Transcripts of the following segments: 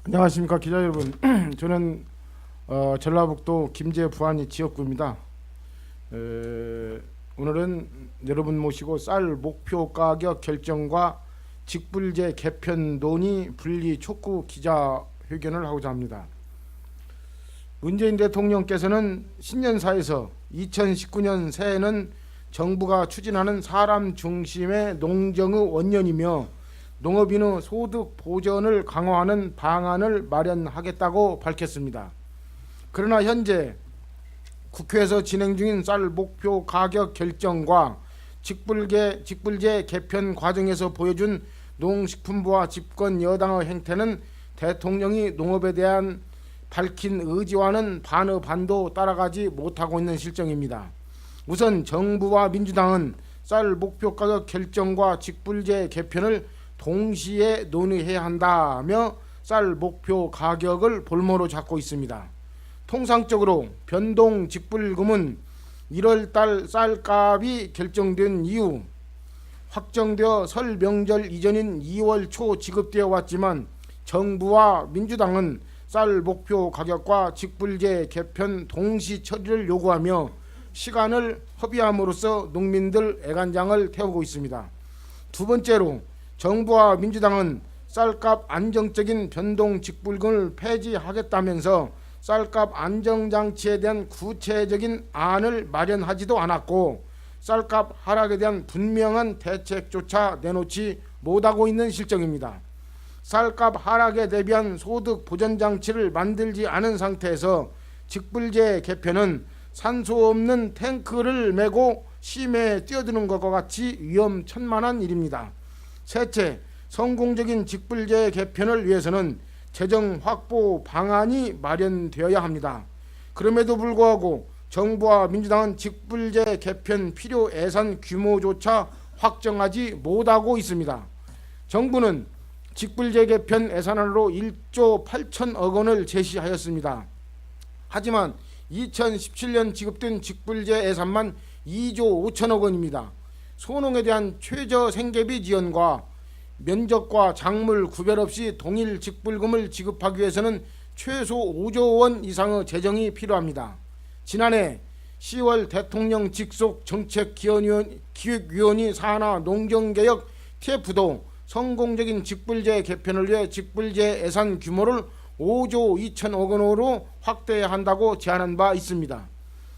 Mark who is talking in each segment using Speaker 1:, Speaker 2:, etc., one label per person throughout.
Speaker 1: 안녕하십니까 기자 여러분. 저는 전라북도 김제 부안리 지역구입니다. 오늘은 여러분 모시고 쌀 목표 가격 결정과 직불제 개편 논의 분리 촉구 기자회견을 하고자 합니다. 문재인 대통령께서는 신년사에서 2019년 새해는 정부가 추진하는 사람 중심의 농정의 원년이며 농업인의 소득 보전을 강화하는 방안을 마련하겠다고 밝혔습니다. 그러나 현재 국회에서 진행 중인 쌀 목표 가격 결정과 직불제 개편 과정에서 보여준 농식품부와 집권 여당의 행태는 대통령이 농업에 대한 밝힌 의지와는 반의 반도 따라가지 못하고 있는 실정입니다. 우선 정부와 민주당은 쌀 목표 가격 결정과 직불제 개편을 동시에 논의해야 한다며 쌀 목표 가격을 볼모로 잡고 있습니다. 통상적으로 변동 직불금은 1월달 쌀값이 결정된 이후 확정되어 설 명절 이전인 2월 초 지급되어 왔지만 정부와 민주당은 쌀 목표 가격과 직불제 개편 동시 처리를 요구하며 시간을 허비함으로써 농민들 애간장을 태우고 있습니다. 두 번째로 정부와 민주당은 쌀값 안정적인 변동 직불금을 폐지하겠다면서 쌀값 안정장치에 대한 구체적인 안을 마련하지도 않았고 쌀값 하락에 대한 분명한 대책조차 내놓지 못하고 있는 실정입니다. 쌀값 하락에 대비한 소득 보전장치를 만들지 않은 상태에서 직불제 개편은 산소 없는 탱크를 메고 심해에 뛰어드는 것과 같이 위험천만한 일입니다. 셋째, 성공적인 직불제 개편을 위해서는 재정 확보 방안이 마련되어야 합니다. 그럼에도 불구하고 정부와 민주당은 직불제 개편 필요 예산 규모조차 확정하지 못하고 있습니다. 정부는 직불제 개편 예산안으로 1조 8천억 원을 제시하였습니다. 하지만 2017년 지급된 직불제 예산만 2조 5천억 원입니다. 소농에 대한 최저 생계비 지원과 면적과 작물 구별 없이 동일 직불금을 지급하기 위해서는 최소 5조 원 이상의 재정이 필요합니다. 지난해 10월 대통령 직속 정책기획위원회 산하 농경개혁 TF도 성공적인 직불제 개편을 위해 직불제 예산 규모를 5조 2천억 원으로 확대해야 한다고 제안한 바 있습니다.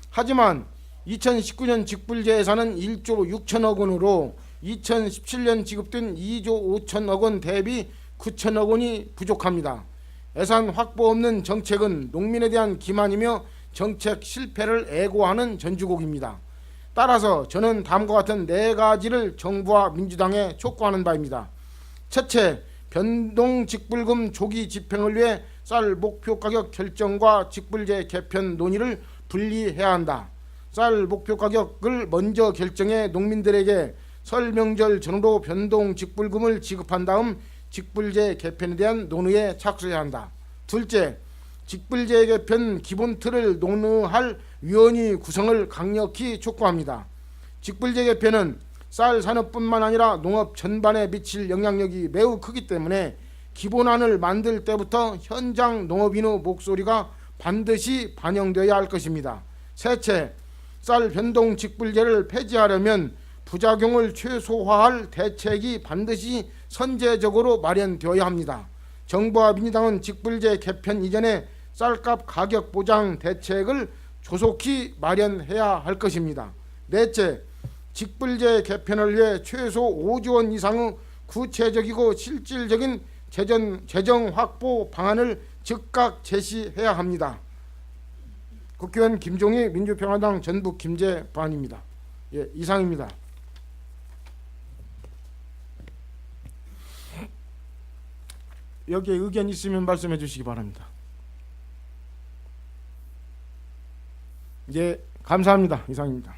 Speaker 1: 하지만 2019년 직불제 예산은 1조 6천억 원으로 2017년 지급된 2조 5천억 원 대비 9천억 원이 부족합니다. 예산 확보 없는 정책은 농민에 대한 기만이며 정책 실패를 애고하는 전주곡입니다. 따라서 저는 다음과 같은 네 가지를 정부와 민주당에 촉구하는 바입니다. 첫째, 변동 직불금 조기 집행을 위해 쌀 목표 가격 결정과 직불제 개편 논의를 분리해야 한다. 쌀 목표 가격을 먼저 결정해 농민들에게 설 명절 전후로 변동 직불금을 지급한 다음 직불제 개편에 대한 논의에 착수해야 한다. 둘째, 직불제 개편 기본 틀을 논의할 위원회 구성을 강력히 촉구합니다. 직불제 개편은 쌀 산업뿐만 아니라 농업 전반에 미칠 영향력이 매우 크기 때문에 기본안을 만들 때부터 현장 농업인의 목소리가 반드시 반영되어야 할 것입니다. 셋째, 쌀 변동 직불제를 폐지하려면 부작용을 최소화할 대책이 반드시 선제적으로 마련되어야 합니다. 정부와 민주당은 직불제 개편 이전에 쌀값 가격 보장 대책을 조속히 마련해야 할 것입니다. 넷째, 직불제 개편을 위해 최소 5조 원 이상의 구체적이고 실질적인 재정 확보 방안을 즉각 제시해야 합니다. 국회의원 김종희 민주평화당 전북 김제 부안입니다. 이상입니다. 여기에 의견 있으면 말씀해 주시기 바랍니다. 감사합니다. 이상입니다.